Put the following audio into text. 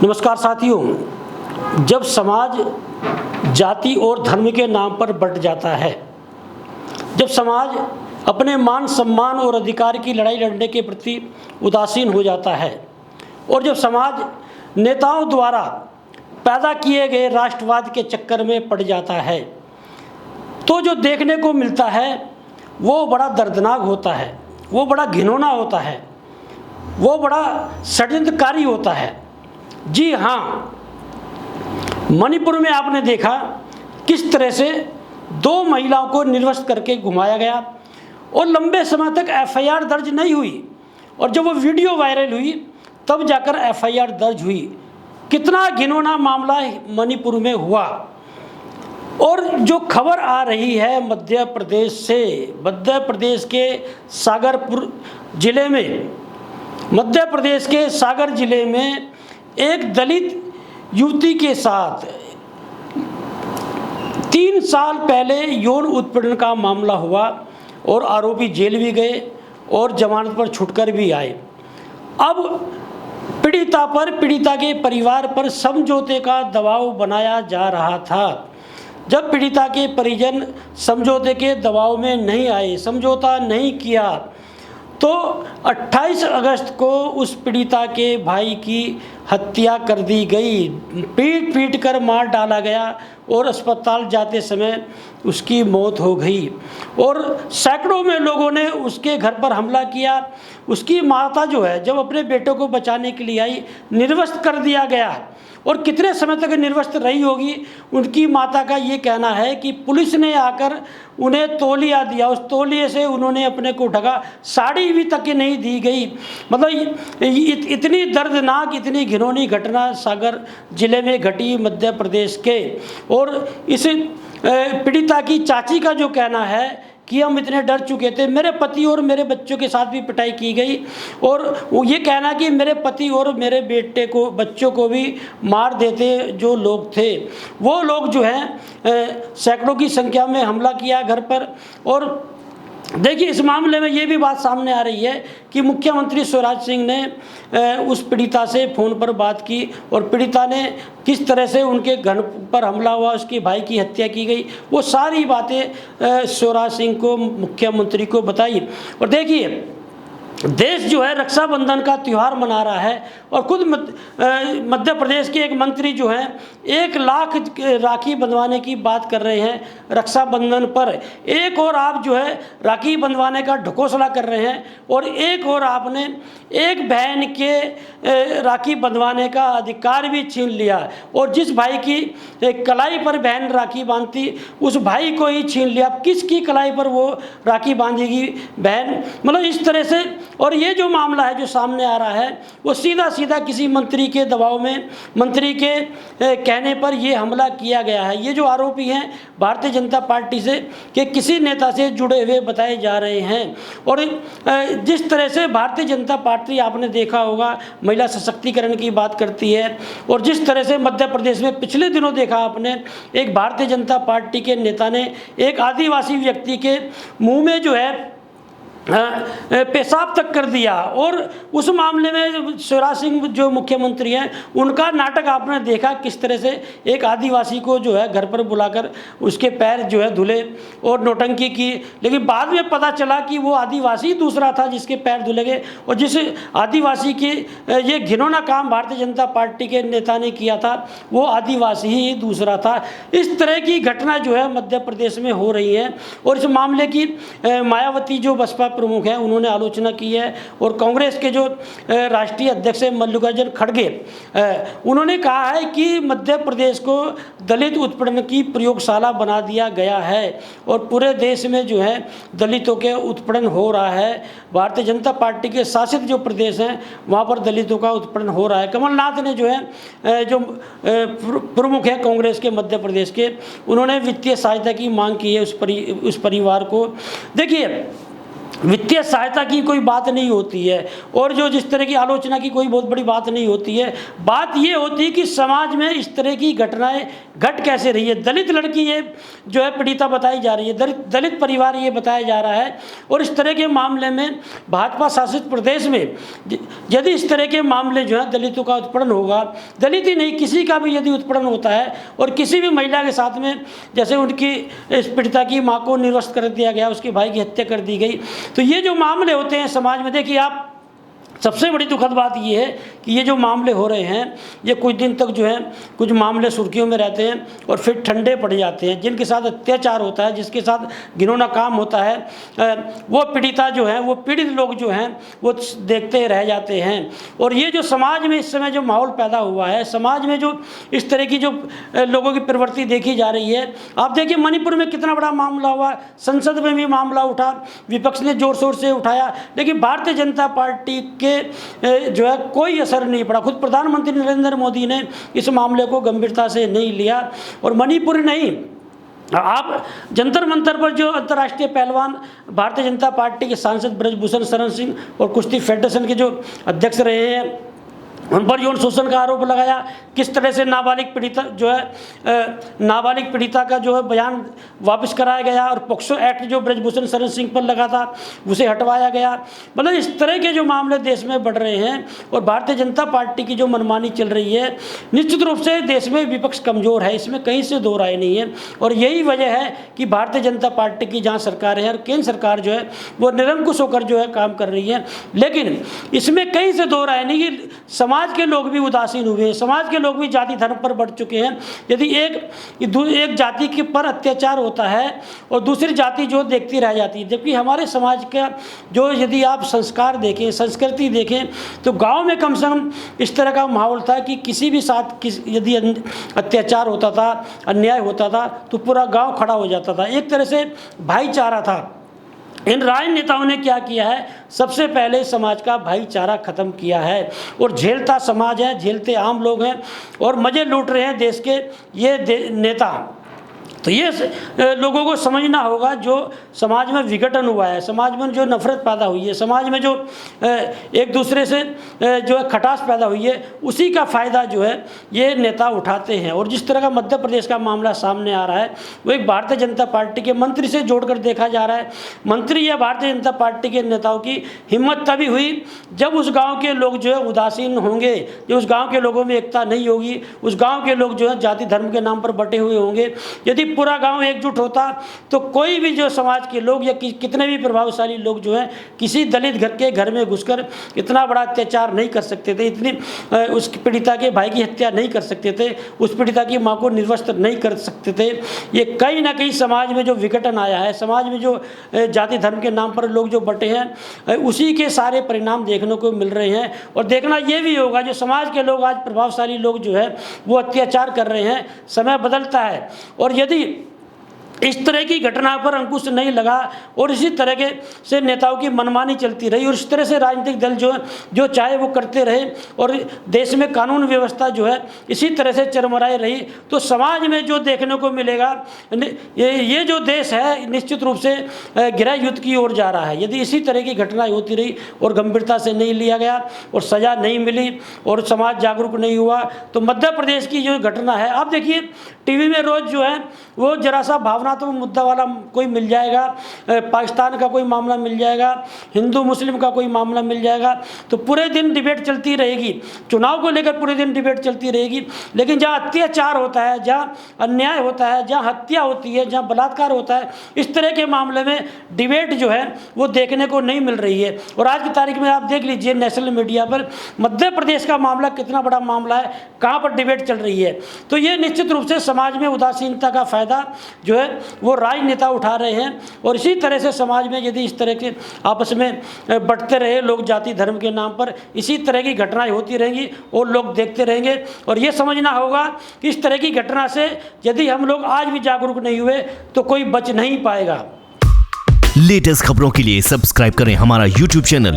नमस्कार साथियों, जब समाज जाति और धर्म के नाम पर बंट जाता है, जब समाज अपने मान सम्मान और अधिकार की लड़ाई लड़ने के प्रति उदासीन हो जाता है और जब समाज नेताओं द्वारा पैदा किए गए राष्ट्रवाद के चक्कर में पड़ जाता है, तो जो देखने को मिलता है वो बड़ा दर्दनाक होता है, वो बड़ा घिनौना होता है, वो बड़ा षड्यंत्रकारी होता है। जी हाँ, मणिपुर में आपने देखा किस तरह से 2 महिलाओं को निर्वस्त्र करके घुमाया गया और लंबे समय तक एफआईआर दर्ज नहीं हुई, और जब वो वीडियो वायरल हुई तब जाकर एफआईआर दर्ज हुई। कितना घिनौना मामला मणिपुर में हुआ। और जो खबर आ रही है मध्य प्रदेश से, मध्य प्रदेश के सागरपुर जिले में, मध्य प्रदेश के सागर जिले में एक दलित युवती के साथ 3 साल पहले यौन उत्पीड़न का मामला हुआ और आरोपी जेल भी गए और जमानत पर छूटकर भी आए। अब पीड़िता के परिवार पर समझौते का दबाव बनाया जा रहा था। जब पीड़िता के परिजन समझौते के दबाव में नहीं आए, समझौता नहीं किया, तो 28 अगस्त को उस पीड़िता के भाई की हत्या कर दी गई, पीट कर मार डाला गया और अस्पताल जाते समय उसकी मौत हो गई। और सैकड़ों में लोगों ने उसके घर पर हमला किया। उसकी माता जो है, जब अपने बेटे को बचाने के लिए आई, निर्वस्त्र कर दिया गया। और कितने समय तक निर्वस्त्र रही होगी, उनकी माता का ये कहना है कि पुलिस ने आकर उन्हें तौलिया दिया, उस तौलिए से उन्होंने अपने को ढका, साड़ी भी तक नहीं दी गई। मतलब इतनी दर्दनाक, इतनी घिनौनी घटना सागर जिले में घटी मध्य प्रदेश के। और इस पीड़िता की चाची का जो कहना है कि हम इतने डर चुके थे, मेरे पति और मेरे बच्चों के साथ भी पिटाई की गई, और वो ये कहना कि मेरे पति और मेरे बेटे को, बच्चों को भी मार देते जो लोग थे। वो लोग जो हैं सैकड़ों की संख्या में हमला किया घर पर। और देखिए, इस मामले में ये भी बात सामने आ रही है कि मुख्यमंत्री शिवराज सिंह ने उस पीड़िता से फ़ोन पर बात की और पीड़िता ने किस तरह से उनके घर पर हमला हुआ, उसके भाई की हत्या की गई, वो सारी बातें शिवराज सिंह को, मुख्यमंत्री को बताई। और देखिए, देश जो है रक्षाबंधन का त्यौहार मना रहा है और खुद मध्य प्रदेश के एक मंत्री जो हैं 1 लाख राखी बंधवाने की बात कर रहे हैं रक्षाबंधन पर। एक और आप जो है राखी बंधवाने का ढकोसला कर रहे हैं और एक और आपने एक बहन के राखी बंधवाने का अधिकार भी छीन लिया। और जिस भाई की कलाई पर बहन राखी बांधती, उस भाई को ही छीन लिया। किसकी कलाई पर वो राखी बांधेगी बहन? मतलब इस तरह से। और ये जो मामला है जो सामने आ रहा है, वो सीधा सीधा किसी मंत्री के दबाव में, मंत्री के कहने पर ये हमला किया गया है। ये जो आरोपी हैं भारतीय जनता पार्टी से कि किसी नेता से जुड़े हुए बताए जा रहे हैं। और जिस तरह से भारतीय जनता पार्टी, आपने देखा होगा, महिला सशक्तिकरण की बात करती है। और जिस तरह से मध्य प्रदेश में पिछले दिनों देखा आपने, एक भारतीय जनता पार्टी के नेता ने एक आदिवासी व्यक्ति के मुंह में जो है पेशाब तक कर दिया। और उस मामले में शिवराज सिंह जो मुख्यमंत्री हैं, उनका नाटक आपने देखा, किस तरह से एक आदिवासी को जो है घर पर बुलाकर उसके पैर जो है धुले और नौटंकी की। लेकिन बाद में पता चला कि वो आदिवासी दूसरा था जिसके पैर धुले गए, और जिस आदिवासी की ये घिनौना काम भारतीय जनता पार्टी के नेता ने किया था, वो आदिवासी ही दूसरा था। इस तरह की घटना जो है मध्य प्रदेश में हो रही है। और इस मामले की मायावती जो बसपा प्रमुख हैं, उन्होंने आलोचना की है। और कांग्रेस के जो राष्ट्रीय अध्यक्ष हैं मल्लिकार्जुन खड़गे, उन्होंने कहा है कि मध्य प्रदेश को दलित उत्पीड़न की प्रयोगशाला बना दिया गया है और पूरे देश में जो है दलितों के उत्पीड़न हो रहा है। भारतीय जनता पार्टी के शासित जो प्रदेश हैं वहाँ पर दलितों का उत्पीड़न हो रहा है। कमलनाथ ने जो है जो प्रमुख है कांग्रेस के मध्य प्रदेश के, उन्होंने वित्तीय सहायता की मांग की है उस परिवार को। देखिए, वित्तीय सहायता की कोई बात नहीं होती है और जो जिस तरह की आलोचना की कोई बहुत बड़ी बात नहीं होती है। बात ये होती है कि समाज में इस तरह की घटनाएं घट कैसे रही है। दलित लड़की ये जो है पीड़िता बताई जा रही है, दलित परिवार ये बताया जा रहा है। और इस तरह के मामले में भाजपा शासित प्रदेश में यदि इस तरह के मामले जो है दलितों का उत्पीड़न होगा, दलित ही नहीं किसी का भी यदि उत्पीड़न होता है और किसी भी महिला के साथ में, जैसे उनकी इस पीड़िता की माँ को निर्वस्त्र कर दिया गया, उसके भाई की हत्या कर दी गई, तो ये जो मामले होते हैं समाज में, देखिए आप, सबसे बड़ी दुखद बात ये है कि ये जो मामले हो रहे हैं ये कुछ दिन तक जो है कुछ मामले सुर्खियों में रहते हैं और फिर ठंडे पड़ जाते हैं। जिनके साथ अत्याचार होता है, जिसके साथ घिनौना काम होता है, वो पीड़िता जो है, वो पीड़ित लोग जो हैं वो देखते रह जाते हैं। और ये जो समाज में इस समय जो माहौल पैदा हुआ है, समाज में जो इस तरह की जो लोगों की प्रवृत्ति देखी जा रही है, आप देखिए मणिपुर में कितना बड़ा मामला हुआ, संसद में भी मामला उठा, विपक्ष ने जोर शोर से उठाया, लेकिन भारतीय जनता पार्टी के जो है कोई असर नहीं पड़ा। खुद प्रधानमंत्री नरेंद्र मोदी ने इस मामले को गंभीरता से नहीं लिया। और मणिपुर नहीं, आप जंतर मंतर पर जो अंतर्राष्ट्रीय पहलवान भारतीय जनता पार्टी के सांसद ब्रजभूषण शरण सिंह और कुश्ती फेडरेशन के जो अध्यक्ष रहे हैं, उन पर यौन शोषण का आरोप लगाया, किस तरह से नाबालिग पीड़िता जो है नाबालिग पीड़िता का जो है बयान वापस कराया गया और पॉक्सो एक्ट जो ब्रजभूषण शरण सिंह पर लगा था उसे हटवाया गया। मतलब इस तरह के जो मामले देश में बढ़ रहे हैं और भारतीय जनता पार्टी की जो मनमानी चल रही है, निश्चित रूप से देश में विपक्ष कमज़ोर है, इसमें कहीं से दो राय नहीं है। और यही वजह है कि भारतीय जनता पार्टी की जहाँ सरकार है और केंद्र सरकार जो है वो निरंकुश होकर जो है काम कर रही है। लेकिन इसमें कहीं से दो राय नहीं कि समाज के लोग भी उदासीन हुए हैं, समाज के लोग भी जाति धर्म पर बढ़ चुके हैं। यदि एक जाति के पर अत्याचार होता है और दूसरी जाति जो देखती रह जाती है, जबकि हमारे समाज का जो यदि आप संस्कार देखें, संस्कृति देखें, तो गांव में कम से कम इस तरह का माहौल था कि किसी भी साथ यदि अत्याचार होता था, अन्याय होता था, तो पूरा गाँव खड़ा हो जाता था, एक तरह से भाईचारा था। इन राजनेताओं ने क्या किया है, सबसे पहले समाज का भाईचारा खत्म किया है और झेलता समाज है, झेलते आम लोग हैं और मज़े लूट रहे हैं देश के ये नेता। तो ये लोगों को समझना होगा, जो समाज में विघटन हुआ है, समाज में जो नफरत पैदा हुई है, समाज में जो एक दूसरे से जो है खटास पैदा हुई है, उसी का फ़ायदा जो है ये नेता उठाते हैं। और जिस तरह का मध्य प्रदेश का मामला सामने आ रहा है, वो एक भारतीय जनता पार्टी के मंत्री से जोड़कर देखा जा रहा है। मंत्री या भारतीय जनता पार्टी के नेताओं की हिम्मत तभी हुई जब उस गाँव के लोग जो है उदासीन होंगे, जो उस गाँव के लोगों में एकता नहीं होगी, उस गाँव के लोग जो है जाति धर्म के नाम पर बटे हुए होंगे। यदि पूरा गांव एकजुट होता तो कोई भी जो समाज के लोग या कितने भी प्रभावशाली लोग जो हैं किसी दलित घर में घुसकर इतना बड़ा अत्याचार नहीं कर सकते थे, इतनी उस पीड़िता के भाई की हत्या नहीं कर सकते थे, उस पीड़िता की मां को निर्वस्त्र नहीं कर सकते थे। ये कहीं ना कहीं समाज में जो विघटन आया है, समाज में जो जाति धर्म के नाम पर लोग जो बटे हैं, उसी के सारे परिणाम देखने को मिल रहे हैं। और देखना ये भी होगा, जो समाज के लोग आज प्रभावशाली लोग जो है वो अत्याचार कर रहे हैं, समय बदलता है और यदि इस तरह की घटना पर अंकुश नहीं लगा और इसी तरह के से नेताओं की मनमानी चलती रही और इस तरह से राजनीतिक दल जो चाहे वो करते रहे और देश में कानून व्यवस्था जो है इसी तरह से चरमराई रही, तो समाज में जो देखने को मिलेगा, ये जो देश है निश्चित रूप से गृह युद्ध की ओर जा रहा है। यदि इसी तरह की घटनाएं होती रही और गंभीरता से नहीं लिया गया और सज़ा नहीं मिली और समाज जागरूक नहीं हुआ, तो मध्य प्रदेश की जो घटना है, आप देखिए टीवी में रोज़ जो है वो जरा सा भावनात्मक मुद्दा वाला कोई मिल जाएगा, पाकिस्तान का कोई मामला मिल जाएगा, हिंदू मुस्लिम का कोई मामला मिल जाएगा, तो पूरे दिन डिबेट चलती रहेगी, चुनाव को लेकर पूरे दिन डिबेट चलती रहेगी। लेकिन जहाँ अत्याचार होता है, जहाँ अन्याय होता है, जहाँ हत्या होती है, जहाँ बलात्कार होता है, इस तरह के मामले में डिबेट जो है वो देखने को नहीं मिल रही है। और आज की तारीख में आप देख लीजिए नेशनल मीडिया पर मध्य प्रदेश का मामला कितना बड़ा मामला है, कहाँ पर डिबेट चल रही है। तो ये निश्चित रूप से समाज में उदासीनता का फायदा जो है वो राजनेता उठा रहे हैं। और इसी तरह से समाज में यदि इस तरह के आपस में बढ़ते रहे लोग जाति धर्म के नाम पर, इसी तरह की घटनाएं होती रहेंगी और लोग देखते रहेंगे। और ये समझना होगा कि इस तरह की घटना से यदि हम लोग आज भी जागरूक नहीं हुए तो कोई बच नहीं पाएगा। लेटेस्ट खबरों के लिए सब्सक्राइब करें हमारा YouTube चैनल